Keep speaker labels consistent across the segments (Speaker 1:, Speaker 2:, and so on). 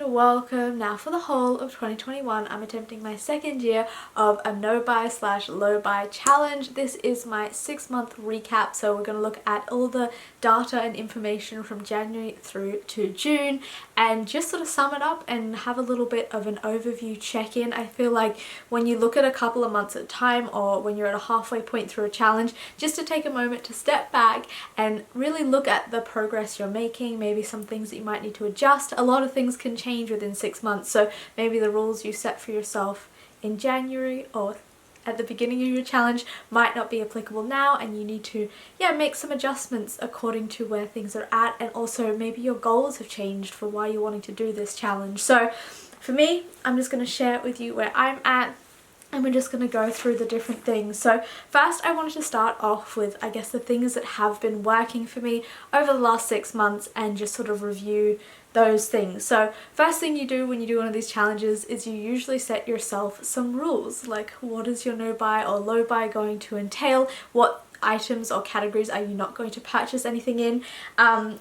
Speaker 1: and welcome. Now for the whole of 2021 I'm attempting my second year of a no buy / low buy challenge. This is my 6-month recap, so we're going to look at all the data and information from January through to June and just sort of sum it up and have a little bit of an overview check-in. I feel like when you look at a couple of months at a time, or when you're at a halfway point through a challenge, just to take a moment to step back and really look at the progress you're making, maybe some things that you might need to adjust. A lot of things can change within 6 months, so maybe the rules you set for yourself in January or at the beginning of your challenge might not be applicable now, and you need to make some adjustments according to where things are at, and also maybe your goals have changed for why you're wanting to do this challenge. So for me, I'm just going to share with you where I'm at, and we're just going to go through the different things. So first I wanted to start off with, I guess, the things that have been working for me over the last 6 months and just sort of review those things. So first thing you do when you do one of these challenges is you usually set yourself some rules, like what is your no buy or low buy going to entail, what items or categories are you not going to purchase anything in.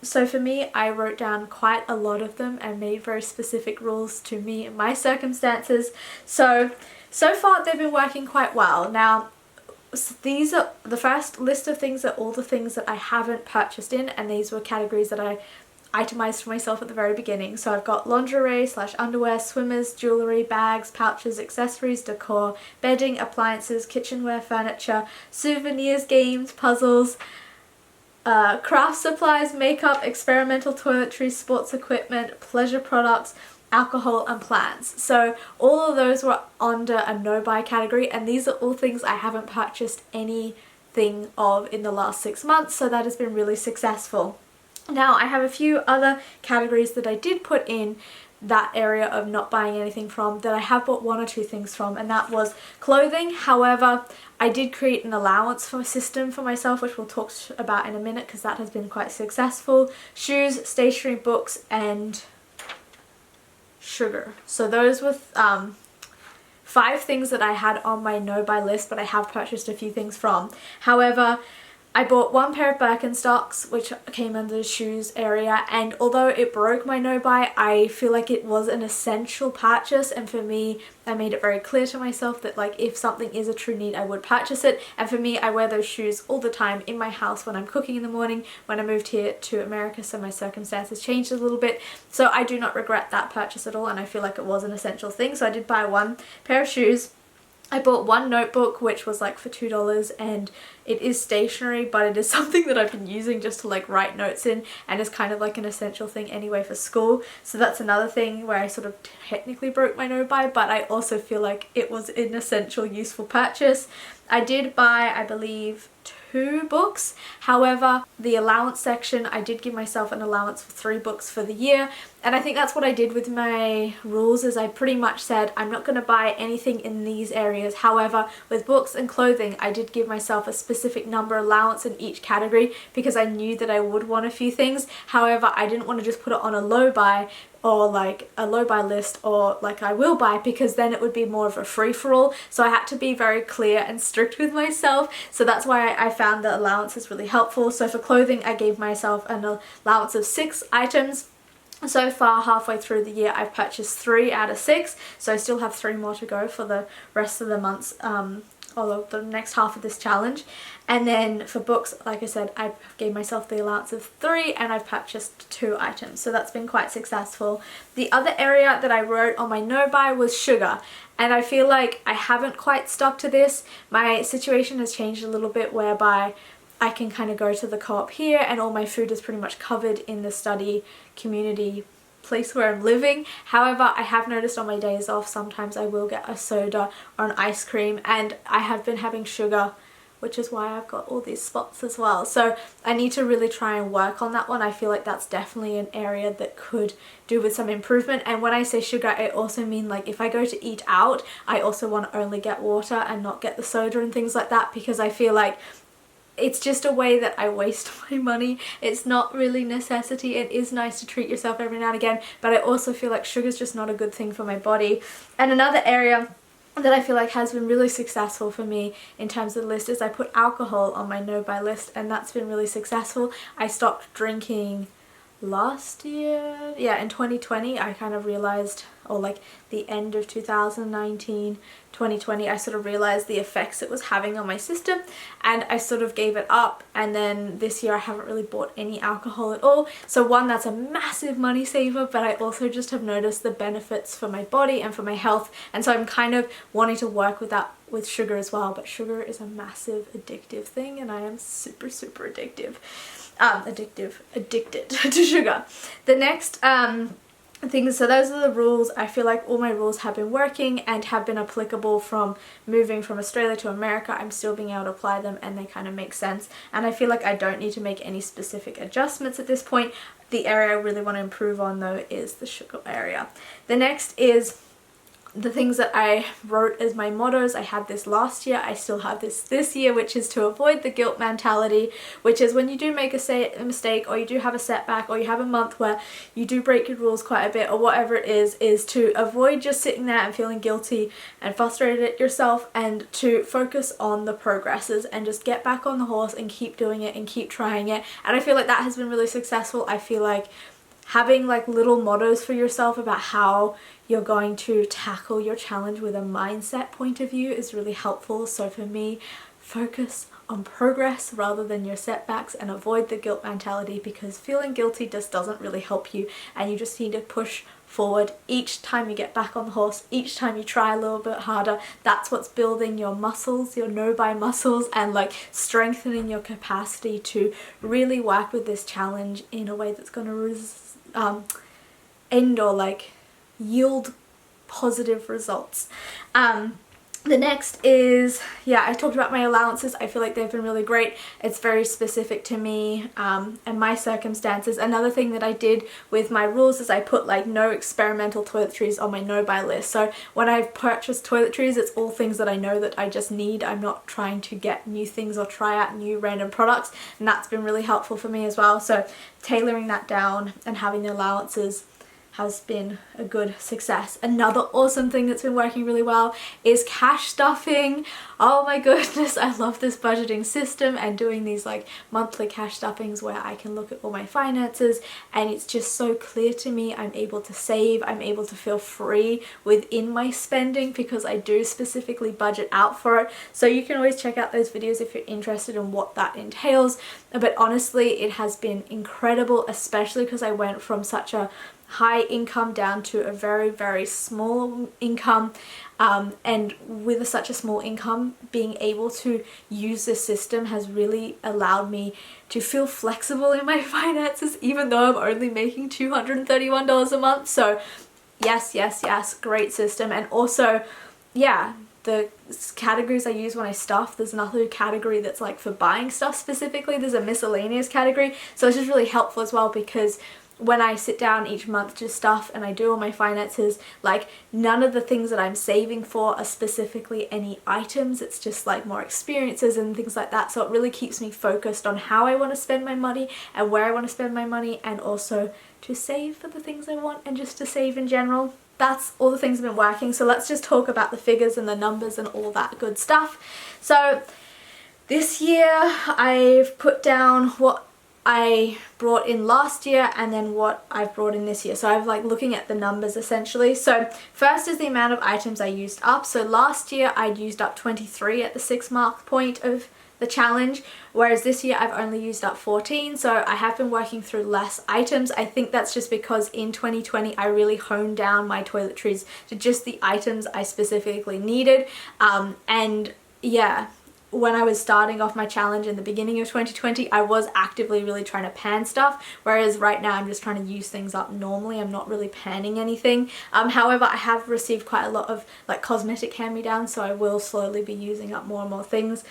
Speaker 1: So for me, I wrote down quite a lot of them and made very specific rules to me and my circumstances. So far they've been working quite well. Now these are the first list of things, are all the things that I haven't purchased in, and these were categories that I itemized for myself at the very beginning. So I've got lingerie / underwear, swimmers, jewellery, bags, pouches, accessories, decor, bedding, appliances, kitchenware, furniture, souvenirs, games, puzzles, craft supplies, makeup, experimental toiletries, sports equipment, pleasure products, alcohol and plants. So all of those were under a no buy category, and these are all things I haven't purchased anything of in the last 6 months, so that has been really successful. Now I have a few other categories that I did put in that area of not buying anything from that I have bought 1 or 2 things from, and that was clothing. However, I did create an allowance for a system for myself, which we'll talk about in a minute because that has been quite successful. Shoes, stationery, books and sugar. So those were 5 things that I had on my no buy list, but I have purchased a few things from. However, I bought 1 pair of Birkenstocks, which came under the shoes area, and although it broke my no buy, I feel like it was an essential purchase, and for me, I made it very clear to myself that like if something is a true need, I would purchase it. And for me, I wear those shoes all the time in my house when I'm cooking in the morning. When I moved here to America, so my circumstances changed a little bit, so I do not regret that purchase at all, and I feel like it was an essential thing. So I did buy 1 pair of shoes. I bought 1 notebook, which was like for $2, and it is stationery, but it is something that I've been using just to like write notes in, and is kind of like an essential thing anyway for school. So that's another thing where I sort of technically broke my no buy, but I also feel like it was an essential, useful purchase. I did buy, I believe, 2 books. However, the allowance section, I did give myself an allowance for 3 books for the year, and I think that's what I did with my rules, is I pretty much said I'm not going to buy anything in these areas. However, with books and clothing, I did give myself a specific number allowance in each category because I knew that I would want a few things. However, I didn't want to just put it on a low buy or like a low buy list or like I will buy, because then it would be more of a free-for-all. So I had to be very clear and strict with myself, so that's why I found the allowances really helpful. So for clothing, I gave myself an allowance of 6 items. So far, halfway through the year, I've purchased 3 out of 6, so I still have 3 more to go for the rest of the months, or the next half of this challenge. And then for books, like I said, I gave myself the allowance of 3 and I've purchased 2 items, so that's been quite successful. The other area that I wrote on my no buy was sugar, and I feel like I haven't quite stuck to this. My situation has changed a little bit, whereby I can kind of go to the co-op here and all my food is pretty much covered in the study community place where I'm living. However, I have noticed on my days off sometimes I will get a soda or an ice cream, and I have been having sugar, which is why I've got all these spots as well. So I need to really try and work on that one. I feel like that's definitely an area that could do with some improvement. And when I say sugar, I also mean like if I go to eat out, I also want to only get water and not get the soda and things like that, because I feel like it's just a way that I waste my money. It's not really necessity. It is nice to treat yourself every now and again, but I also feel like sugar's just not a good thing for my body. And another area that I feel like has been really successful for me in terms of the list is I put alcohol on my no buy list, and that's been really successful. I stopped drinking last year, yeah, in 2020, I kind of realized, or like the end of 2019, 2020, I sort of realized the effects it was having on my system, and I sort of gave it up. And then this year I haven't really bought any alcohol at all. So one, that's a massive money saver, but I also just have noticed the benefits for my body and for my health, and so I'm kind of wanting to work with that with sugar as well. But sugar is a massive addictive thing, and I am super addicted to sugar. The next things, so those are the rules. I feel like all my rules have been working and have been applicable from moving from Australia to America. I'm still being able to apply them, and they kind of make sense, and I feel like I don't need to make any specific adjustments at this point. The area I really want to improve on though is the sugar area. The next is the things that I wrote as my mottos. I had this last year, I still have this year, which is to avoid the guilt mentality, which is when you do make a mistake, or you do have a setback, or you have a month where you do break your rules quite a bit, or whatever it is to avoid just sitting there and feeling guilty and frustrated at yourself, and to focus on the progresses and just get back on the horse and keep doing it and keep trying it. And I feel like that has been really successful. I feel like having like little mottos for yourself about how you're going to tackle your challenge with a mindset point of view is really helpful. So for me, focus on progress rather than your setbacks, and avoid the guilt mentality, because feeling guilty just doesn't really help you, and you just need to push forward each time you get back on the horse, each time you try a little bit harder. That's what's building your muscles, your no-buy muscles, and like strengthening your capacity to really work with this challenge in a way that's going to end or like yield positive results. The next is, yeah, I talked about my allowances. I feel like they've been really great. It's very specific to me and my circumstances. Another thing that I did with my rules is I put like no experimental toiletries on my no-buy list. So when I've purchased toiletries, it's all things that I know that I just need. I'm not trying to get new things or try out new random products, and that's been really helpful for me as well. So tailoring that down and having the allowances has been a good success. Another awesome thing that's been working really well is cash stuffing. Oh my goodness, I love this budgeting system and doing these like monthly cash stuffings where I can look at all my finances, and it's just so clear to me. I'm able to save, I'm able to feel free within my spending because I do specifically budget out for it. So you can always check out those videos if you're interested in what that entails. But honestly, it has been incredible, especially because I went from such a high income down to a very small income, and with such a small income, being able to use this system has really allowed me to feel flexible in my finances, even though I'm only making $231 a month. So yes, great system. And also, yeah, the categories I use when I stuff, there's another category that's like for buying stuff specifically. There's a miscellaneous category, so it's just really helpful as well, because when I sit down each month to stuff and I do all my finances, like none of the things that I'm saving for are specifically any items. It's just like more experiences and things like that. So it really keeps me focused on how I want to spend my money and where I want to spend my money, and also to save for the things I want and just to save in general. That's all the things that have been working. So let's just talk about the figures and the numbers and all that good stuff. So this year I've put down what I brought in last year and then what I've brought in this year. So I've like looking at the numbers essentially. So first is the amount of items I used up. So last year I'd used up 23 at the 6-mark point of the challenge, whereas this year I've only used up 14. So I have been working through less items. I think that's just because in 2020 I really honed down my toiletries to just the items I specifically needed. And yeah, when I was starting off my challenge in the beginning of 2020, I was actively really trying to pan stuff, whereas right now I'm just trying to use things up normally. I'm not really panning anything. However, I have received quite a lot of like cosmetic hand-me-downs, so I will slowly be using up more and more things,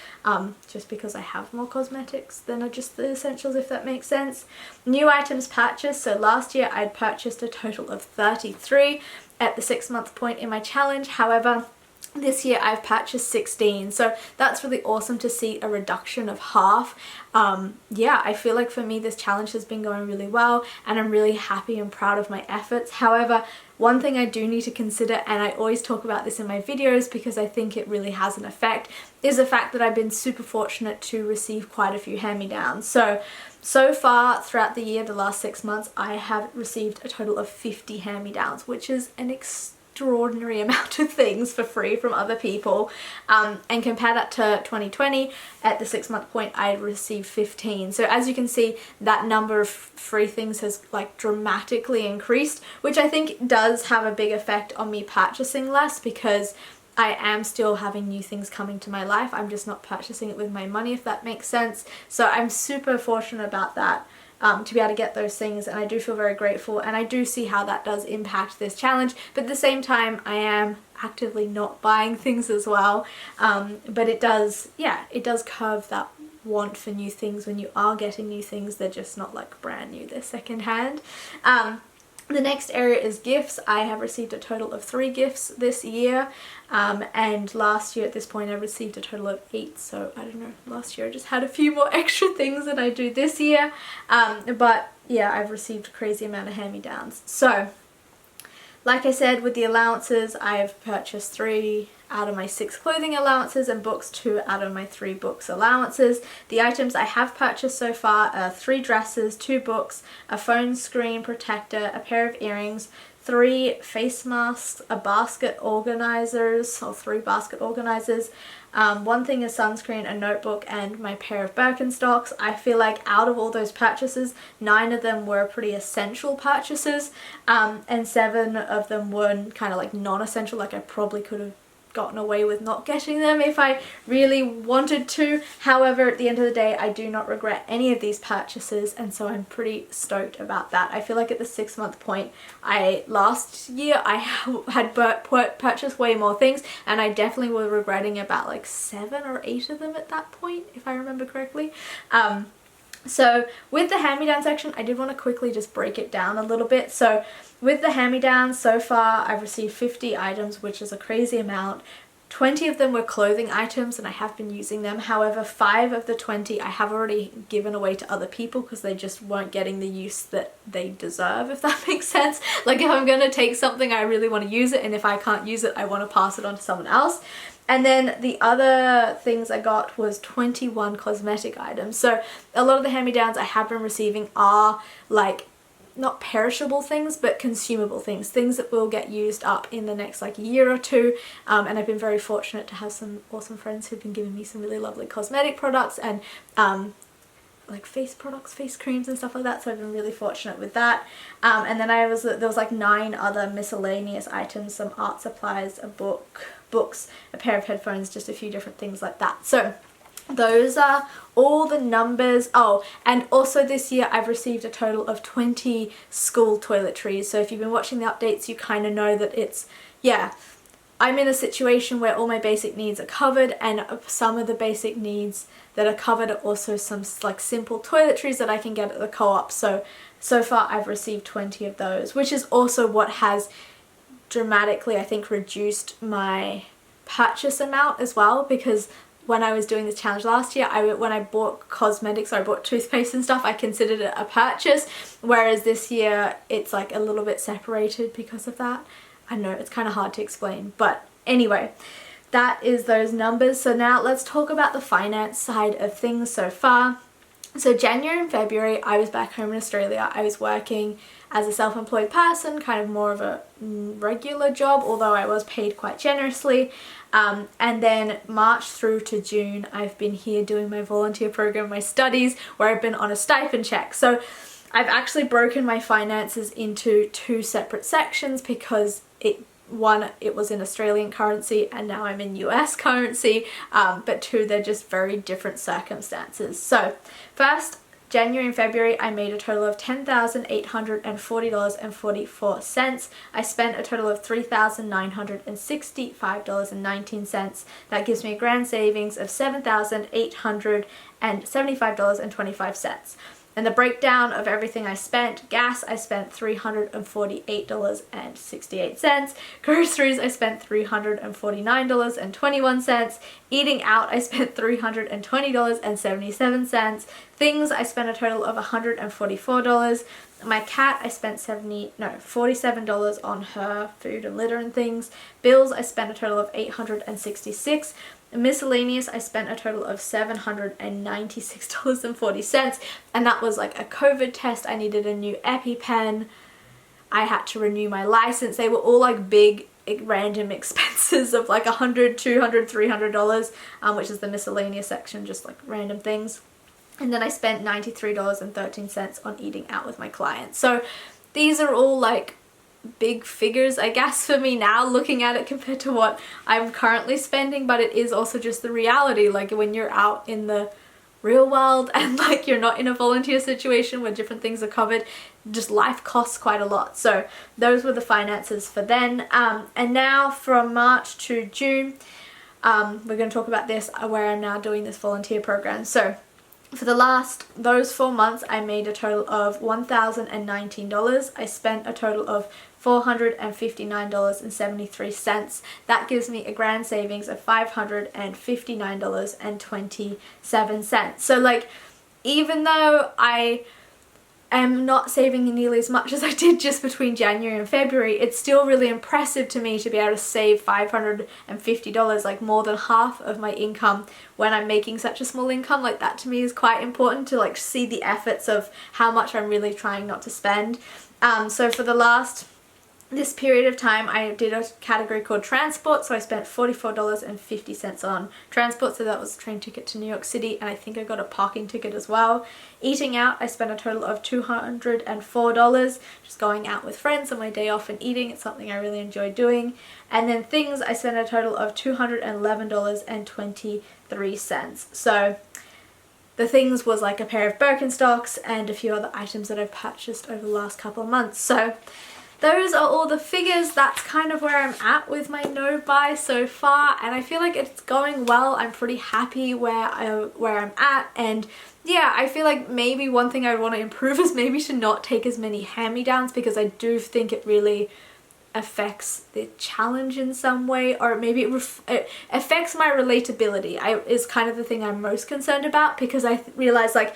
Speaker 1: just because I have more cosmetics than are just the essentials, if that makes sense. New items purchased. So last year I'd purchased a total of 33 at the 6-month point in my challenge. However, this year I've purchased 16, so that's really awesome to see a reduction of half. Yeah, I feel like for me this challenge has been going really well, and I'm really happy and proud of my efforts. However, one thing I do need to consider, and I always talk about this in my videos because I think it really has an effect, is the fact that I've been super fortunate to receive quite a few hand-me-downs. So So far throughout the year, the last 6 months, I have received a total of 50 hand-me-downs, which is an extraordinary amount of things for free from other people, and compare that to 2020, at the 6-month point I received 15. So as you can see, that number of free things has like dramatically increased, which I think does have a big effect on me purchasing less, because I am still having new things coming to my life. I'm just not purchasing it with my money, if that makes sense. So I'm super fortunate about that, to be able to get those things, and I do feel very grateful, and I do see how that does impact this challenge. But at the same time, I am actively not buying things as well. But it does, yeah, it does curb that want for new things. When you are getting new things, they're just not like brand new, they're secondhand. The next area is gifts. I have received a total of 3 gifts this year, and last year at this point I received a total of 8, so I don't know, last year I just had a few more extra things than I do this year, but yeah, I've received a crazy amount of hand-me-downs. So like I said, with the allowances, I've purchased 3 out of my 6 clothing allowances and books 2 out of my 3 books allowances. The items I have purchased so far are 3 dresses, 2 books, a phone screen protector, a pair of earrings, 3 face masks, a basket organizers, or 3 basket organizers, 1 thing is sunscreen, a notebook, and my pair of Birkenstocks. I feel like out of all those purchases, 9 of them were pretty essential purchases, and 7 of them were kind of like non-essential, like I probably could have gotten away with not getting them if I really wanted to. However, at the end of the day, I do not regret any of these purchases, and so I'm pretty stoked about that. I feel like at the 6-month point, last year I had purchased way more things, and I definitely was regretting about like 7 or 8 of them at that point, if I remember correctly. So with the hand-me-down section, I did want to quickly just break it down a little bit. So with the hand-me-downs, so far I've received 50 items, which is a crazy amount. 20 of them were clothing items, and I have been using them. However, 5 of the 20 I have already given away to other people because they just weren't getting the use that they deserve, if that makes sense. Like if I'm going to take something, I really want to use it, and if I can't use it, I want to pass it on to someone else. And then the other things I got was 21 cosmetic items. So a lot of the hand-me-downs I have been receiving are like not perishable things, but consumable things, things that will get used up in the next like year or two. And I've been very fortunate to have some awesome friends who've been giving me some really lovely cosmetic products and like face products, face creams and stuff like that, so I've been really fortunate with that. And then there was like 9 other miscellaneous items, some art supplies, a books, a pair of headphones, just a few different things like that. So those are all the numbers. Oh, and also this year I've received a total of 20 school toiletries. So if you've been watching the updates, you kind of know that it's, yeah, I'm in a situation where all my basic needs are covered, and some of the basic needs that are covered are also some like simple toiletries that I can get at the co-op. So far I've received 20 of those, which is also what has dramatically, I think, reduced my purchase amount as well, because when I was doing this challenge last year, when I bought cosmetics, or I bought toothpaste and stuff, I considered it a purchase, whereas this year it's like a little bit separated because of that. I know it's kind of hard to explain, but anyway, that is those numbers. So now let's talk about the finance side of things so far. So January and February, I was back home in Australia. I was working as a self-employed person, kind of more of a regular job, although I was paid quite generously. And then March through to June, I've been here doing my volunteer program, my studies, where I've been on a stipend check. So I've actually broken my finances into 2 separate sections because one, it was in Australian currency, and now I'm in US currency, but 2, they're just very different circumstances. So first, January and February, I made a total of $10,840.44. I spent a total of $3,965.19. That gives me a grand savings of $7,875.25. And the breakdown of everything I spent: gas, I spent $348.68. Groceries, I spent $349.21. Eating out, I spent $320.77. Things, I spent a total of $144. My cat, I spent $47 on her food and litter and things. Bills, I spent a total of $866. In miscellaneous, I spent a total of $796.40, and that was like a COVID test. I needed a new EpiPen. I had to renew my license. They were all like big random expenses of like $100, $200, $300, which is the miscellaneous section, just like random things. And then I spent $93.13 on eating out with my clients. So these are all like big figures, I guess, for me now, looking at it compared to what I'm currently spending, but it is also just the reality. Like when you're out in the real world and like you're not in a volunteer situation where different things are covered, just life costs quite a lot. So those were the finances for then. And now from March to June, we're going to talk about this, where I'm now doing this volunteer program. So for those 4 months, I made a total of $1,019. I spent a total of $459.73. That gives me a grand savings of $559.27. So like, even though I am not saving nearly as much as I did just between January and February, it's still really impressive to me to be able to save $550, like more than half of my income, when I'm making such a small income. Like that to me is quite important, to like see the efforts of how much I'm really trying not to spend. So for this period of time, I did a category called transport, so I spent $44.50 on transport, so that was a train ticket to New York City, and I think I got a parking ticket as well. Eating out, I spent a total of $204, just going out with friends on my day off and eating. It's something I really enjoy doing. And then things, I spent a total of $211.23. So the things was like a pair of Birkenstocks and a few other items that I've purchased over the last couple of months. So those are all the figures. That's kind of where I'm at with my no buy so far, and I feel like it's going well. I'm pretty happy where I'm at, and yeah, I feel like maybe one thing I would want to improve is maybe to not take as many hand-me-downs, because I do think it really affects the challenge in some way, or maybe it affects my relatability. Is kind of the thing I'm most concerned about, because I realize like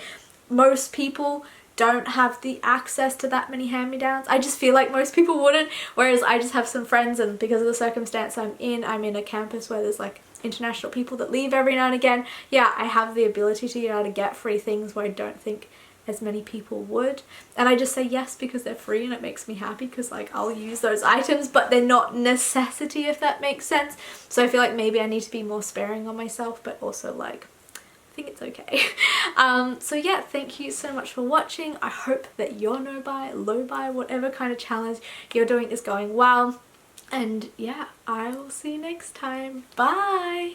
Speaker 1: most people don't have the access to that many hand-me-downs. I just feel like most people wouldn't, whereas I just have some friends, and because of the circumstance I'm in a campus where there's like international people that leave every now and again. Yeah, I have the ability to be able to get free things where I don't think as many people would, and I just say yes because they're free, and it makes me happy because like I'll use those items, but they're not necessity, if that makes sense. So I feel like maybe I need to be more sparing on myself, but also like I think it's okay. So yeah, thank you so much for watching. I hope that your no buy, low buy, whatever kind of challenge you're doing is going well. And yeah, I will see you next time. Bye!